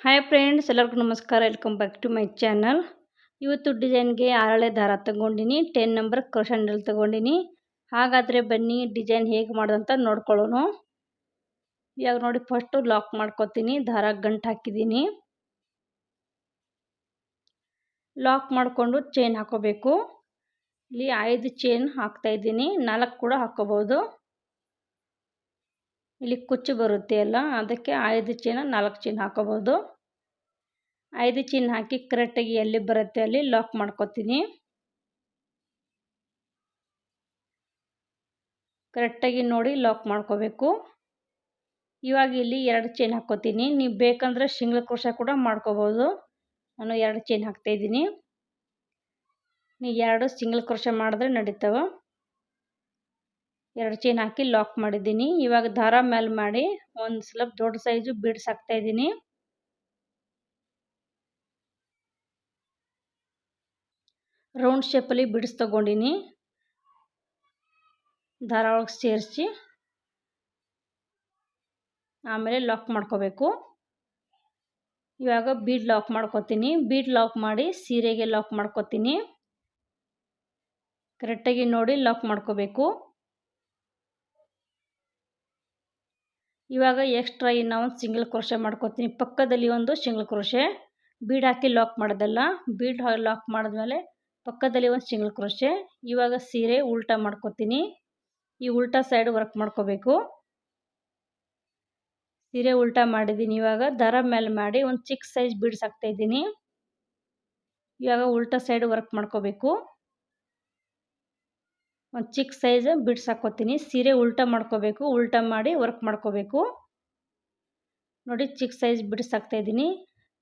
Hi friends, ಎಲ್ಲರಿಗೂ ನಮಸ್ಕಾರ. Welcome back to my channel. ಇವತ್ತು ಡಿಸೈನ್ಗೆ ಆರಳೆ ದಾರ ತಗೊಂಡಿನಿ, 10 ನಂಬರ್ ಕ್ರೋಶಾ ನೀಡಲ್ ತಗೊಂಡಿನಿ. ಹಾಗಾದರೆ ಬನ್ನಿ ಡಿಸೈನ್ ಹೇಗೆ ಮಾಡೋದಂತ ನೋಡ್ಕೊಳ್ಳೋಣ. ಇವಾಗ ನೋಡಿ, ಫಸ್ಟು ಲಾಕ್ ಮಾಡ್ಕೊತೀನಿ. ದಾರ ಗಂಟು ಹಾಕಿದ್ದೀನಿ. ಲಾಕ್ ಮಾಡಿಕೊಂಡು ಚೈನ್ ಹಾಕೋಬೇಕು. ಇಲ್ಲಿ 5 ಚೈನ್ ಹಾಕ್ತಾ ಇದ್ದೀನಿ, 4 ಕೂಡ ಹಾಕೋಬಹುದು. ಇಲ್ಲಿ ಕುಚ್ಚು ಬರುತ್ತೆ ಅಲ್ಲ, ಅದಕ್ಕೆ 5 ಚೈನ್ 4 ಚೈನ್ ಹಾಕೋಬಹುದು. 5 ಚೈನ್ ಹಾಕಿ ಕರೆಕ್ಟಾಗಿ ಎಲ್ಲಿ ಬರುತ್ತೆ ಅಲ್ಲಿ ಲಾಕ್ ಮಾಡ್ಕೊತೀನಿ. ಕರೆಕ್ಟಾಗಿ ನೋಡಿ ಲಾಕ್ ಮಾಡ್ಕೋಬೇಕು. ಇವಾಗ ಇಲ್ಲಿ 2 ಚೈನ್ ಹಾಕ್ಕೋತೀನಿ. ನೀವು ಬೇಕಂದ್ರೆ ಸಿಂಗಲ್ ಕ್ರೋಶಾ ಕೂಡ ಮಾಡ್ಕೋಬೋದು. ನಾನು 2 ಚೈನ್ ಹಾಕ್ತಾ ಇದ್ದೀನಿ. ನೀವು 2 ಸಿಂಗಲ್ ಕ್ರೋಶಾ ಮಾಡಿದ್ರೆ ನಡೀತಾವೆ. 2 ಚೈನ್ ಹಾಕಿ ಲಾಕ್ ಮಾಡಿದ್ದೀನಿ. ಇವಾಗ ದಾರ ಮೇಲೆ ಮಾಡಿ ಒಂದು ಸ್ವಲ್ಪ ದೊಡ್ಡ ಸೈಜು ಬೀಡ್ಸ್ ಹಾಕ್ತಾ ಇದ್ದೀನಿ. ರೌಂಡ್ ಶೇಪಲ್ಲಿ ಬೀಡ್ಸ್ ತಗೊಂಡಿನಿ. ದಾರ ಒಳಗೆ ಸೇರಿಸಿ ಆಮೇಲೆ ಲಾಕ್ ಮಾಡ್ಕೋಬೇಕು. ಇವಾಗ ಬೀಡ್ ಲಾಕ್ ಮಾಡ್ಕೋತೀನಿ. ಬೀಡ್ ಲಾಕ್ ಮಾಡಿ ಸೀರೆಗೆ ಲಾಕ್ ಮಾಡ್ಕೋತೀನಿ. ಕರೆಕ್ಟಾಗಿ ನೋಡಿ ಲಾಕ್ ಮಾಡ್ಕೋಬೇಕು. ಇವಾಗ ಎಕ್ಸ್ಟ್ರಾ ಇನ್ನು ಒಂದು ಸಿಂಗಲ್ ಕ್ರೋಶಾ ಮಾಡ್ಕೋತೀನಿ. ಪಕ್ಕದಲ್ಲಿ ಒಂದು ಸಿಂಗಲ್ ಕ್ರೋಶೆ. ಬೀಡ್ ಹಾಕಿ ಲಾಕ್ ಮಾಡೋದಲ್ಲ, ಬೀಡ್ ಲಾಕ್ ಮಾಡಿದ್ಮೇಲೆ ಪಕ್ಕದಲ್ಲಿ ಒಂದು ಸಿಂಗಲ್ ಕ್ರೋಶೆ. ಇವಾಗ ಸೀರೆ ಉಲ್ಟಾ ಮಾಡ್ಕೋತೀನಿ. ಈ ಉಲ್ಟಾ ಸೈಡ್ ವರ್ಕ್ ಮಾಡ್ಕೋಬೇಕು. ಸೀರೆ ಉಲ್ಟಾ ಮಾಡಿದ್ದೀನಿ. ಇವಾಗ ದಾರ ಮೇಲೆ ಮಾಡಿ ಒಂದು ಚಿಕ್ಕ ಸೈಜ್ ಬೀಡ್ಸ್ ಹಾಕ್ತಾ ಇದ್ದೀನಿ. ಇವಾಗ ಉಲ್ಟಾ ಸೈಡ್ ವರ್ಕ್ ಮಾಡ್ಕೋಬೇಕು. ಒಂದು ಚಿಕ್ಕ ಸೈಜ್ ಬೀಡ್ಸ್ ಹಾಕ್ಕೋತೀನಿ. ಸೀರೆ ಉಲ್ಟಾ ಮಾಡ್ಕೋಬೇಕು. ಉಲ್ಟಾ ಮಾಡಿ ವರ್ಕ್ ಮಾಡ್ಕೋಬೇಕು. ನೋಡಿ, ಚಿಕ್ಕ ಸೈಜ್ ಬೀಡ್ಸ್ ಹಾಕ್ತಾ ಇದ್ದೀನಿ.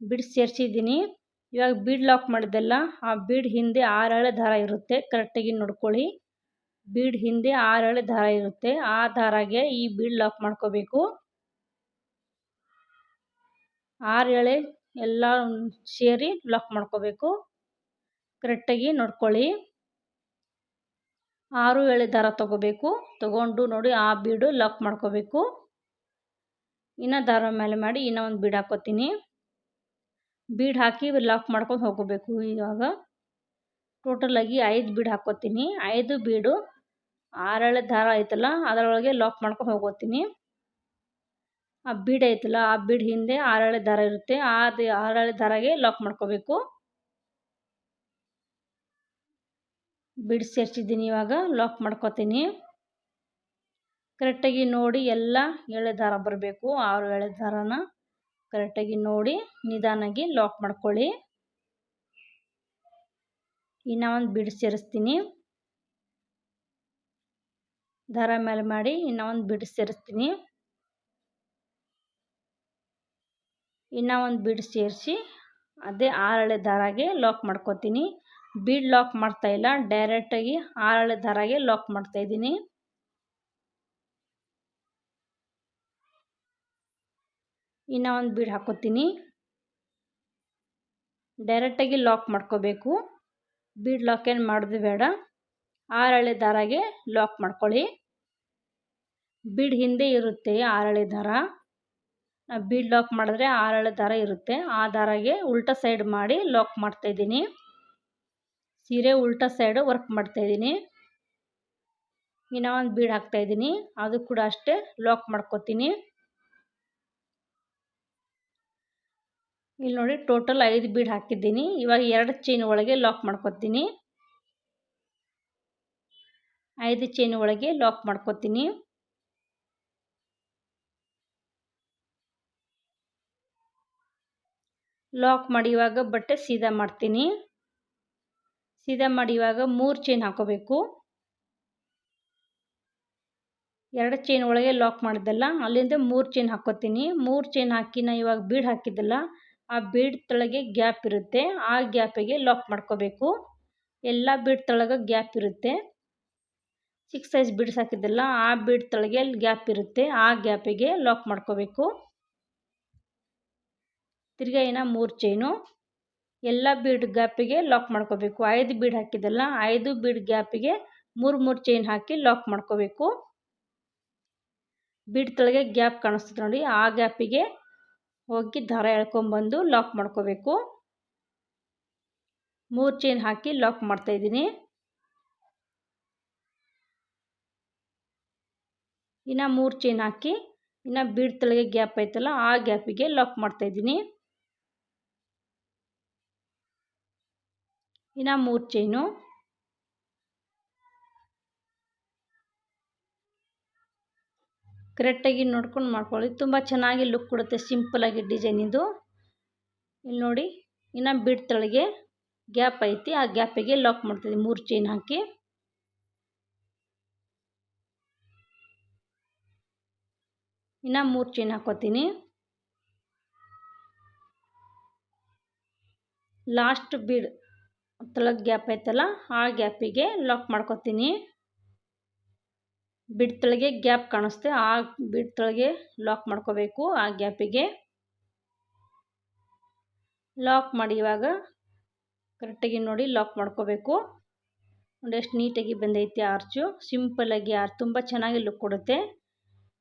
ಬೀಡ್ಸ್ ಸೇರಿಸಿದ್ದೀನಿ. ಇವಾಗ ಬೀಡ್ ಲಾಕ್ ಮಾಡಿದ್ದೆಲ್ಲ, ಆ ಬೀಡ್ ಹಿಂದೆ 6 ಎಳೆ ದಾರ ಇರುತ್ತೆ. ಕರೆಕ್ಟಾಗಿ ನೋಡ್ಕೊಳ್ಳಿ. ಬೀಡ್ ಹಿಂದೆ 6 ಎಳೆ ದಾರ ಇರುತ್ತೆ. ಆ ದಾರಾಗೆ ಈ ಬೀಡ್ ಲಾಕ್ ಮಾಡ್ಕೋಬೇಕು. 6 ಎಳೆ ಎಲ್ಲ ಸೇರಿ ಲಾಕ್ ಮಾಡ್ಕೋಬೇಕು. ಕರೆಕ್ಟಾಗಿ ನೋಡ್ಕೊಳ್ಳಿ. 6 ಎಳೆ ದಾರ ತಗೋಬೇಕು. ತಗೊಂಡು ನೋಡಿ ಆ ಬೀಡು ಲಾಕ್ ಮಾಡ್ಕೋಬೇಕು. ಇನ್ನು ದಾರ ಮೇಲೆ ಮಾಡಿ ಇನ್ನೂ ಒಂದು ಬೀಡ್ ಹಾಕೋತೀನಿ. ಬೀಡ್ ಹಾಕಿ ಲಾಕ್ ಮಾಡ್ಕೊಂಡು ಹೋಗಬೇಕು. ಇವಾಗ ಟೋಟಲಾಗಿ 5 ಬೀಡ್ ಹಾಕೋತೀನಿ. 5 ಬೀಡು 6 ಎಳೆ ದಾರ ಐತಲ್ಲ ಅದರೊಳಗೆ ಲಾಕ್ ಮಾಡ್ಕೊಂಡು ಹೋಗೋತೀನಿ. ಆ ಬೀಡ್ ಐತಲ್ಲ, ಆ ಬೀಡ್ ಹಿಂದೆ 6 ಎಳೆ ದಾರ ಇರುತ್ತೆ. ಆ 6 ಎಳೆ ದಾರಾಗೆ ಲಾಕ್ ಮಾಡ್ಕೋಬೇಕು. ಬೀಡ್ ಸೇರಿಸಿದ್ದೀನಿ. ಇವಾಗ ಲಾಕ್ ಮಾಡ್ಕೋತೀನಿ. ಕರೆಕ್ಟಾಗಿ ನೋಡಿ ಎಲ್ಲ ಎಳೆ ದಾರ ಬರಬೇಕು. 6 ಎಳೆ ದಾರನ ಕರೆಕ್ಟಾಗಿ ನೋಡಿ ನಿಧಾನಾಗಿ ಲಾಕ್ ಮಾಡ್ಕೊಳ್ಳಿ. ಇನ್ನೂ ಒಂದು ಬೀಡ್ ಸೇರಿಸ್ತೀನಿ. ದಾರ ಮೇಲೆ ಮಾಡಿ ಇನ್ನೂ ಒಂದು ಬೀಡ್ ಸೇರಿಸ್ತೀನಿ. ಇನ್ನೂ ಒಂದು ಬೀಡ್ ಸೇರಿಸಿ ಅದೇ 6 ಎಳೆ ದಾರಾಗೆ ಲಾಕ್ ಮಾಡ್ಕೋತೀನಿ. ಬೀಡ್ ಲಾಕ್ ಮಾಡ್ತಾ ಇಲ್ಲ, ಡೈರೆಕ್ಟಾಗಿ 6 ಎಳೆ ದಾರಾಗೆ ಲಾಕ್ ಮಾಡ್ತಾ ಇದ್ದೀನಿ. ಇನ್ನೂ ಒಂದು ಬೀಡ್ ಹಾಕೋತೀನಿ. ಡೈರೆಕ್ಟಾಗಿ ಲಾಕ್ ಮಾಡ್ಕೋಬೇಕು. ಬೀಡ್ ಲಾಕ್ ಏನು ಮಾಡೋದು ಬೇಡ. 6 ಎಳೆ ದಾರಾಗೆ ಲಾಕ್ ಮಾಡ್ಕೊಳ್ಳಿ. ಬೀಡ್ ಹಿಂದೆ ಇರುತ್ತೆ 6 ಎಳೆ ದಾರ. ಬೀಡ್ ಲಾಕ್ ಮಾಡಿದ್ರೆ 6 ಎಳೆ ದಾರ ಇರುತ್ತೆ. ಆ ದಾರಾಗೆ ಉಲ್ಟಾ ಸೈಡ್ ಮಾಡಿ ಲಾಕ್ ಮಾಡ್ತಾ ಇದ್ದೀನಿ. ಸೀರೆ ಉಲ್ಟಾ ಸೈಡ್ ವರ್ಕ್ ಮಾಡ್ತಾ ಇದ್ದೀನಿ. ಇನ್ನೂ ಒಂದು ಬೀಡ್ ಹಾಕ್ತಾ ಇದ್ದೀನಿ. ಅದು ಕೂಡ ಅಷ್ಟೇ ಲಾಕ್ ಮಾಡ್ಕೋತೀನಿ. ಇಲ್ಲಿ ನೋಡಿ, ಟೋಟಲ್ 5 ಬೀಡ್ ಹಾಕಿದ್ದೀನಿ. ಇವಾಗ 2 ಚೈನ್ ಒಳಗೆ ಲಾಕ್ ಮಾಡ್ಕೋತೀನಿ. 5 ಚೈನ್ ಒಳಗೆ ಲಾಕ್ ಮಾಡ್ಕೋತೀನಿ. ಲಾಕ್ ಮಾಡಿ ಇವಾಗ ಬಟ್ಟೆ ಸೀದಾ ಮಾಡ್ತೀನಿ. ಸೀದಾ ಮಾಡಿ ಇವಾಗ 3 ಚೈನ್ ಹಾಕೋಬೇಕು. 2 ಚೈನ್ ಒಳಗೆ ಲಾಕ್ ಮಾಡಿದ್ದಲ್ಲ, ಅಲ್ಲಿಂದ 3 ಚೈನ್ ಹಾಕೋತೀನಿ. 3 ಚೈನ್ ಹಾಕಿ ನಾ ಇವಾಗ ಬೀಡ್ ಹಾಕಿದ್ದಲ್ಲ, ಆ ಬೀಡ್ ತಳಗೆ ಗ್ಯಾಪ್ ಇರುತ್ತೆ. ಆ ಗ್ಯಾಪಿಗೆ ಲಾಕ್ ಮಾಡ್ಕೋಬೇಕು. ಎಲ್ಲ ಬೀಡ್ ತಳಗೆ ಗ್ಯಾಪ್ ಇರುತ್ತೆ. ಚಿಕ್ಕ ಸೈಜ್ ಬೀಡ್ಸ್ ಹಾಕಿದ್ದಲ್ಲ, ಆ ಬೀಡ್ ತಳಗೆ ಗ್ಯಾಪ್ ಇರುತ್ತೆ. ಆ ಗ್ಯಾಪಿಗೆ ಲಾಕ್ ಮಾಡ್ಕೋಬೇಕು. ತಿರ್ಗಾ ಇನ್ನು 3 ಚೈನು ಎಲ್ಲ ಬೀಡ್ ಗ್ಯಾಪಿಗೆ ಲಾಕ್ ಮಾಡ್ಕೋಬೇಕು. 5 ಬೀಡ್ ಹಾಕಿದ್ದಲ್ಲ, 5 ಬೀಡ್ ಗ್ಯಾಪಿಗೆ 3 ಚೈನ್ ಹಾಕಿ ಲಾಕ್ ಮಾಡ್ಕೋಬೇಕು. ಬೀಡ್ ತಳಗೆ ಗ್ಯಾಪ್ ಕಾಣಿಸ್ತದೆ ನೋಡಿ, ಆ ಗ್ಯಾಪಿಗೆ ಹೋಗಿ ದಾರ ಎಳ್ಕೊಂಬಂದು ಲಾಕ್ ಮಾಡ್ಕೋಬೇಕು. 3 ಚೈನ್ ಹಾಕಿ ಲಾಕ್ ಮಾಡ್ತಾಯಿದ್ದೀನಿ. ಇನ್ನು 3 ಚೈನ್ ಹಾಕಿ ಇನ್ನು ಬೀಡ್ ತಳಗೆ ಗ್ಯಾಪ್ ಐತಲ್ಲ ಆ ಗ್ಯಾಪಿಗೆ ಲಾಕ್ ಮಾಡ್ತಾಯಿದ್ದೀನಿ. ಇನ್ನು 3 ಚೈನು. ಕರೆಕ್ಟಾಗಿ ನೋಡ್ಕೊಂಡು ಮಾಡ್ಕೊಳ್ಳಿ, ತುಂಬ ಚೆನ್ನಾಗಿ ಲುಕ್ ಕೊಡುತ್ತೆ. ಸಿಂಪಲಾಗಿ ಡಿಸೈನ್ ಇದು. ಇಲ್ಲಿ ನೋಡಿ, ಇನ್ನು ಬೀಡ್ ತಳಗೆ ಗ್ಯಾಪ್ ಐತಿ, ಆ ಗ್ಯಾಪಿಗೆ ಲಾಕ್ ಮಾಡ್ತಿದ್ದೀನಿ 3 ಚೈನ್ ಹಾಕಿ. ಇನ್ನು 3 ಚೈನ್ ಹಾಕೋತೀನಿ. ಲಾಸ್ಟ್ ಬೀಡ್ ತಳಗೆ ಗ್ಯಾಪ್ ಐತಲ್ಲ ಆ ಗ್ಯಾಪಿಗೆ ಲಾಕ್ ಮಾಡ್ಕೋತೀನಿ. ಬೀಡ್ ತಳಗೆ ಗ್ಯಾಪ್ ಕಾಣಿಸುತ್ತೆ, ಆ ಬೀಡ್ ತಳಗೆ ಲಾಕ್ ಮಾಡ್ಕೋಬೇಕು. ಆ ಗ್ಯಾಪಿಗೆ ಲಾಕ್ ಮಾಡಿ ಇವಾಗ ಕರೆಕ್ಟಾಗಿ ನೋಡಿ ಲಾಕ್ ಮಾಡ್ಕೋಬೇಕು. ನೋಡಿ ಎಷ್ಟು ನೀಟಾಗಿ ಬಂದೈತಿ ಆರ್ಚು. ಸಿಂಪಲ್ಲಾಗಿ ಆರ್ಚ್ ತುಂಬ ಚೆನ್ನಾಗಿ ಲುಕ್ ಕೊಡುತ್ತೆ.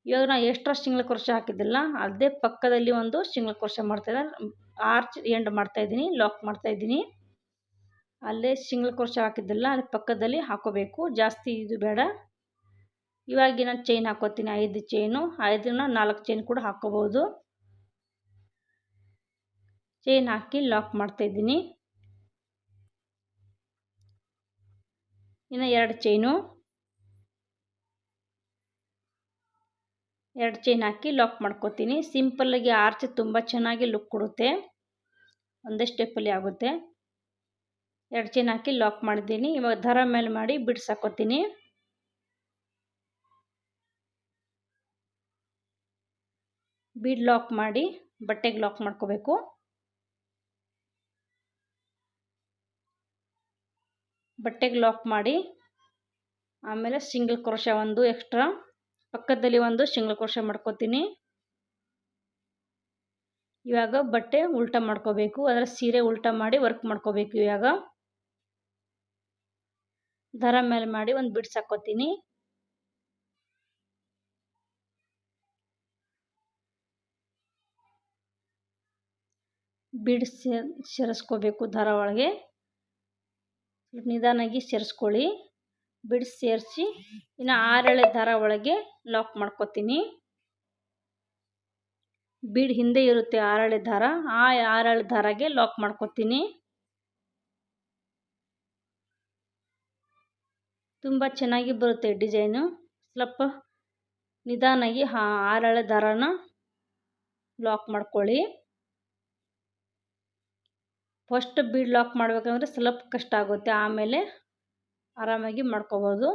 ಇವಾಗ ನಾನು ಎಕ್ಸ್ಟ್ರಾ ಸಿಂಗಲ್ ಕ್ರೋಶೆ ಹಾಕಿದ್ದಿಲ್ಲ, ಅದೇ ಪಕ್ಕದಲ್ಲಿ ಒಂದು ಸಿಂಗಲ್ ಕ್ರೋಶೆ ಮಾಡ್ತಾಯಿದ್ದೀನಿ. ಆರ್ಚ್ ಎಂಡ್ ಮಾಡ್ತಾಯಿದ್ದೀನಿ, ಲಾಕ್ ಮಾಡ್ತಾಯಿದ್ದೀನಿ. ಅಲ್ಲೇ ಸಿಂಗಲ್ ಕ್ರೋಶೆ ಹಾಕಿದ್ದಿಲ್ಲ, ಅದ್ರ ಪಕ್ಕದಲ್ಲಿ ಹಾಕೋಬೇಕು. ಜಾಸ್ತಿ ಇದು ಬೇಡ. ಇವಾಗ ನಾನು ಚೈನ್ ಹಾಕೋತೀನಿ 5 ಚೈನು. 5ನ 4 ಚೈನ್ ಕೂಡ ಹಾಕೋಬೋದು. ಚೈನ್ ಹಾಕಿ ಲಾಕ್ ಮಾಡ್ತಾಯಿದ್ದೀನಿ. ಇನ್ನು 2 ಚೈನು. 2 ಚೈನ್ ಹಾಕಿ ಲಾಕ್ ಮಾಡ್ಕೋತೀನಿ. ಸಿಂಪಲ್ಲಾಗಿ ಆರ್ಚ್ ತುಂಬ ಚೆನ್ನಾಗಿ ಲುಕ್ ಕೊಡುತ್ತೆ. ಒಂದೇ ಸ್ಟೆಪ್ಪಲ್ಲಿ ಆಗುತ್ತೆ. 2 ಚೈನ್ ಹಾಕಿ ಲಾಕ್ ಮಾಡಿದ್ದೀನಿ. ಇವಾಗ ದಾರ ಮೇಲೆ ಮಾಡಿ ಬಿಡ್ಸಾಕೋತೀನಿ. ಬೀಡ್ ಲಾಕ್ ಮಾಡಿ ಬಟ್ಟೆಗೆ ಲಾಕ್ ಮಾಡ್ಕೋಬೇಕು. ಬಟ್ಟೆಗೆ ಲಾಕ್ ಮಾಡಿ ಆಮೇಲೆ ಸಿಂಗಲ್ ಕ್ರೋಶೆ ಒಂದು ಎಕ್ಸ್ಟ್ರಾ, ಪಕ್ಕದಲ್ಲಿ ಒಂದು ಸಿಂಗಲ್ ಕ್ರೋಶೆ ಮಾಡ್ಕೋತೀನಿ. ಇವಾಗ ಬಟ್ಟೆ ಉಲ್ಟಾ ಮಾಡ್ಕೋಬೇಕು, ಅದರ ಸೀರೆ ಉಲ್ಟಾ ಮಾಡಿ ವರ್ಕ್ ಮಾಡ್ಕೋಬೇಕು. ಇವಾಗ ದಾರ ಮೇಲೆ ಮಾಡಿ ಒಂದು ಬಿಡ್ಸಾಕೋತೀನಿ. ಬೀಡ್ ಸೇರಿಸ್ಕೋಬೇಕು ದಾರ ಒಳಗೆ. ನಿಧಾನಾಗಿ ಸೇರಿಸ್ಕೊಳ್ಳಿ. ಬೀಡ್ ಸೇರಿಸಿ ಇನ್ನು 6 ಎಳೆ ದಾರ ಒಳಗೆ ಲಾಕ್ ಮಾಡ್ಕೋತೀನಿ. ಬೀಡ್ ಹಿಂದೆ ಇರುತ್ತೆ 6 ಎಳೆ ದಾರ, ಆ 6 ಎಳೆ ದಾರಾಗೆ ಲಾಕ್ ಮಾಡ್ಕೋತೀನಿ. ತುಂಬ ಚೆನ್ನಾಗಿ ಬರುತ್ತೆ ಡಿಸೈನು. ಸ್ವಲ್ಪ ನಿಧಾನಾಗಿ 6 ಎಳೆ ದಾರಾನ ಲಾಕ್ ಮಾಡ್ಕೊಳ್ಳಿ. ಫಸ್ಟ್ ಬೀಡ್ ಲಾಕ್ ಮಾಡಬೇಕಂದ್ರೆ ಸ್ವಲ್ಪ ಕಷ್ಟ ಆಗುತ್ತೆ, ಆಮೇಲೆ ಆರಾಮಾಗಿ ಮಾಡ್ಕೋಬೋದು.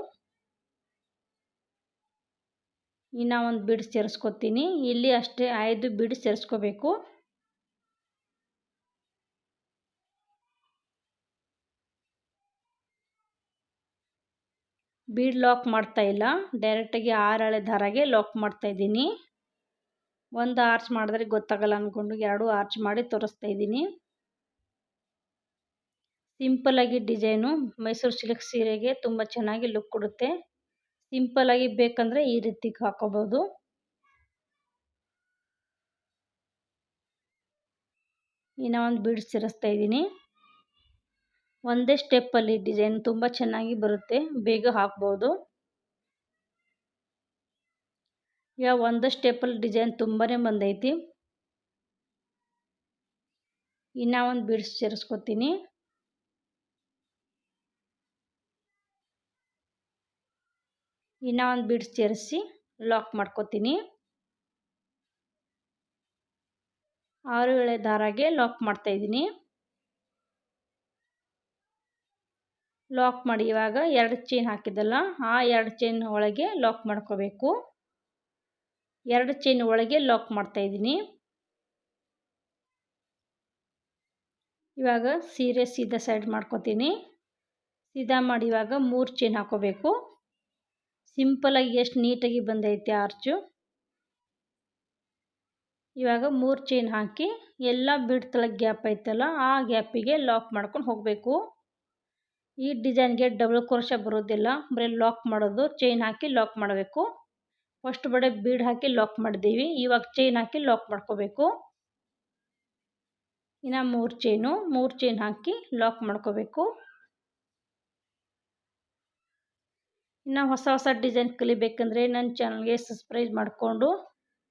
ಇನ್ನು ಒಂದು ಬೀಡ್ ಸೇರಿಸ್ಕೊತೀನಿ. ಇಲ್ಲಿ ಅಷ್ಟೇ 5 ಬೀಡ್ ಸೇರಿಸ್ಕೋಬೇಕು. ಬೀಡ್ ಲಾಕ್ ಮಾಡ್ತಾ ಇಲ್ಲ, ಡೈರೆಕ್ಟಾಗಿ 6 ಎಳೆ ದಾರಾಗೆ ಲಾಕ್ ಮಾಡ್ತಾಯಿದ್ದೀನಿ. ಒಂದು ಆರ್ಚ್ ಮಾಡಿದ್ರೆ ಗೊತ್ತಾಗಲ್ಲ ಅಂದ್ಕೊಂಡು 2 ಆರ್ಚ್ ಮಾಡಿ ತೋರಿಸ್ತಾ ಇದ್ದೀನಿ. ಸಿಂಪಲ್ಲಾಗಿ ಡಿಸೈನು ಮೈಸೂರು ಸಿಲ್ಕ್ ಸೀರೆಗೆ ತುಂಬ ಚೆನ್ನಾಗಿ ಲುಕ್ ಕೊಡುತ್ತೆ. ಸಿಂಪಲ್ಲಾಗಿ ಬೇಕಂದರೆ ಈ ರೀತಿ ಹಾಕೋಬೋದು. ಇನ್ನು ಒಂದು ಬೀಡ್ ಸೇರಿಸ್ತಾ ಇದ್ದೀನಿ. ಒಂದೇ ಸ್ಟೆಪ್ಪಲ್ಲಿ ಡಿಸೈನ್ ತುಂಬ ಚೆನ್ನಾಗಿ ಬರುತ್ತೆ, ಬೇಗ ಹಾಕ್ಬೋದು. ಇವಾಗ ಒಂದೇ ಸ್ಟೆಪ್ಪಲ್ಲಿ ಡಿಸೈನ್ ತುಂಬಾ ಬಂದೈತಿ. ಇನ್ನು ಒಂದು ಬೀಡ್ ಸೇರಿಸ್ಕೊತೀನಿ. ಇನ್ನು ಒಂದು ಬೀಡ್ ಸೇರಿಸಿ ಲಾಕ್ ಮಾಡ್ಕೋತೀನಿ. 6 ಎಳೆ ದಾರಾಗೆ ಲಾಕ್ ಮಾಡ್ತಾಯಿದ್ದೀನಿ. ಲಾಕ್ ಮಾಡಿ ಇವಾಗ 2 ಚೈನ್ ಹಾಕಿದ್ದಲ್ಲ ಆ 2 ಚೈನ್ ಒಳಗೆ ಲಾಕ್ ಮಾಡ್ಕೋಬೇಕು. 2 ಚೈನ್ ಒಳಗೆ ಲಾಕ್ ಮಾಡ್ತಾಯಿದ್ದೀನಿ. ಇವಾಗ ಸೀರೆ ಸೀದಾ ಸೈಡ್ ಮಾಡ್ಕೋತೀನಿ. ಸೀದಾ ಮಾಡಿ ಇವಾಗ 3 ಚೈನ್ ಹಾಕೋಬೇಕು. ಸಿಂಪಲ್ಲಾಗಿ ಎಷ್ಟು ನೀಟಾಗಿ ಬಂದೈತೆ ಆರ್ಚು. ಇವಾಗ 3 ಚೈನ್ ಹಾಕಿ ಎಲ್ಲ ಬೀಡ್ ತಳಗೆ ಗ್ಯಾಪ್ ಐತಲ್ಲ ಆ ಗ್ಯಾಪಿಗೆ ಲಾಕ್ ಮಾಡ್ಕೊಂಡು ಹೋಗಬೇಕು. ಈ ಡಿಸೈನ್ಗೆ ಡಬಲ್ ಕ್ರೋಶೆ ಬರೋದಿಲ್ಲ, ಬರೀ ಲಾಕ್ ಮಾಡೋದು. ಚೈನ್ ಹಾಕಿ ಲಾಕ್ ಮಾಡಬೇಕು. ಫಸ್ಟ್ ಬಡೆ ಬೀಡ್ ಹಾಕಿ ಲಾಕ್ ಮಾಡಿದ್ದೀವಿ, ಇವಾಗ ಚೈನ್ ಹಾಕಿ ಲಾಕ್ ಮಾಡ್ಕೋಬೇಕು. ಇನ್ನು 3 ಚೈನ್ ಹಾಕಿ ಲಾಕ್ ಮಾಡ್ಕೋಬೇಕು. ಇನ್ನು ಹೊಸ ಡಿಸೈನ್ ಕಲಿಬೇಕಂದ್ರೆ ನನ್ನ ಚಾನಲ್ಗೆ ಸಬ್ಸ್ಕ್ರೈಬ್ ಮಾಡಿಕೊಂಡು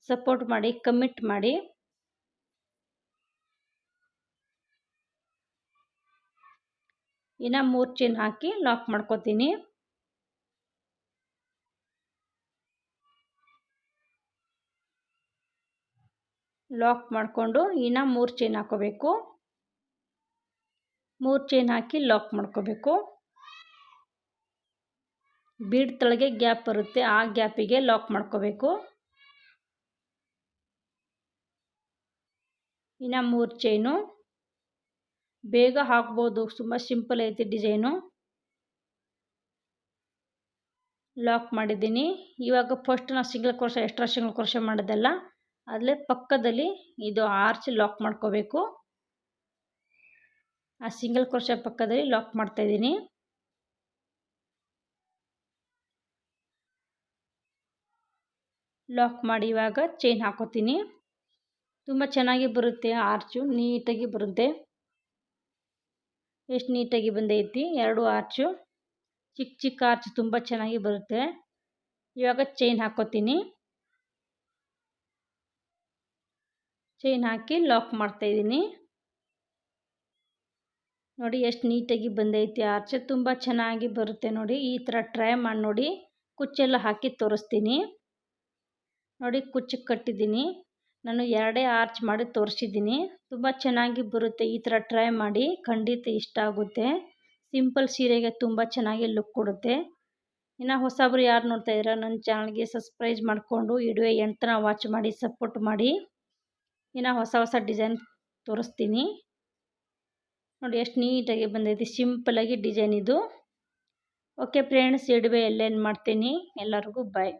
ಸಪೋರ್ಟ್ ಮಾಡಿ, ಕಮೆಂಟ್ ಮಾಡಿ. ಇನ್ನು 3 ಚೈನ್ ಹಾಕಿ ಲಾಕ್ ಮಾಡ್ಕೋತೀನಿ. ಲಾಕ್ ಮಾಡಿಕೊಂಡು ಇನ್ನು 3 ಚೈನ್ ಹಾಕೋಬೇಕು. 3 ಚೈನ್ ಹಾಕಿ ಲಾಕ್ ಮಾಡ್ಕೋಬೇಕು. ಬೀಡ್ ತಳಗೆ ಗ್ಯಾಪ್ ಬರುತ್ತೆ, ಆ ಗ್ಯಾಪಿಗೆ ಲಾಕ್ ಮಾಡ್ಕೋಬೇಕು. ಇನ್ನು 3 ಚೈನು ಬೇಗ ಹಾಕ್ಬೋದು, ತುಂಬ ಸಿಂಪಲ್ ಐತಿ ಡಿಸೈನು. ಲಾಕ್ ಮಾಡಿದ್ದೀನಿ. ಇವಾಗ ಫಸ್ಟ್ ನಾವು single crochet extra single crochet ಮಾಡೋದಲ್ಲ, ಅಲ್ಲೇ ಪಕ್ಕದಲ್ಲಿ ಇದು ಆರ್ಚ್ ಲಾಕ್ ಮಾಡ್ಕೋಬೇಕು. ಆ ಸಿಂಗಲ್ ಕ್ರೋಶೆ ಪಕ್ಕದಲ್ಲಿ ಲಾಕ್ ಮಾಡ್ತಾಯಿದ್ದೀನಿ. ಲಾಕ್ ಮಾಡಿ ಇವಾಗ ಚೈನ್ ಹಾಕೋತೀನಿ. ತುಂಬ ಚೆನ್ನಾಗಿ ಬರುತ್ತೆ, ಆರ್ಚು ನೀಟಾಗಿ ಬರುತ್ತೆ. ಎಷ್ಟು ನೀಟಾಗಿ ಬಂದೈತಿ 2 ಆರ್ಚು, ಚಿಕ್ಕ ಆರ್ಚ್ ತುಂಬ ಚೆನ್ನಾಗಿ ಬರುತ್ತೆ. ಇವಾಗ ಚೈನ್ ಹಾಕೋತೀನಿ. ಚೈನ್ ಹಾಕಿ ಲಾಕ್ ಮಾಡ್ತಾಯಿದ್ದೀನಿ. ನೋಡಿ ಎಷ್ಟು ನೀಟಾಗಿ ಬಂದೈತಿ ಆರ್ಚ್, ತುಂಬ ಚೆನ್ನಾಗಿ ಬರುತ್ತೆ ನೋಡಿ. ಈ ಥರ ಟ್ರೈ ಮಾಡಿ ನೋಡಿ. ಕುಚ್ಚೆಲ್ಲ ಹಾಕಿ ತೋರಿಸ್ತೀನಿ ನೋಡಿ. ಕುಚ್ಚು ಕಟ್ಟಿದ್ದೀನಿ ನಾನು, 2 ಆರ್ಚ್ ಮಾಡಿ ತೋರಿಸಿದ್ದೀನಿ. ತುಂಬ ಚೆನ್ನಾಗಿ ಬರುತ್ತೆ. ಈ ಥರ ಟ್ರೈ ಮಾಡಿ, ಖಂಡಿತ ಇಷ್ಟ ಆಗುತ್ತೆ. ಸಿಂಪಲ್ ಸೀರೆಗೆ ತುಂಬ ಚೆನ್ನಾಗಿ ಲುಕ್ ಕೊಡುತ್ತೆ. ಇನ್ನು ಹೊಸಬ್ರು ಯಾರು ನೋಡ್ತಾ ಇದ್ದೀರಾ ನನ್ನ ಚಾನಲ್ಗೆ ಸಬ್ಸ್ಕ್ರೈಬ್ ಮಾಡಿಕೊಂಡು ವಿಡಿಯೋ ಎಂಡ್ ತನಕ ವಾಚ್ ಮಾಡಿ ಸಪೋರ್ಟ್ ಮಾಡಿ. ಇನ್ನು ಹೊಸ ಡಿಸೈನ್ ತೋರಿಸ್ತೀನಿ ನೋಡಿ. ಎಷ್ಟು ನೀಟಾಗಿ ಬಂದೈತಿ, ಸಿಂಪಲಾಗಿ ಡಿಸೈನ್ ಇದು. ಓಕೆ ಫ್ರೆಂಡ್ಸ್, ವಿಡಿಯೋ ಎಲ್ಲೇನು ಮಾಡ್ತೀನಿ. ಎಲ್ಲರಿಗೂ ಬಾಯ್.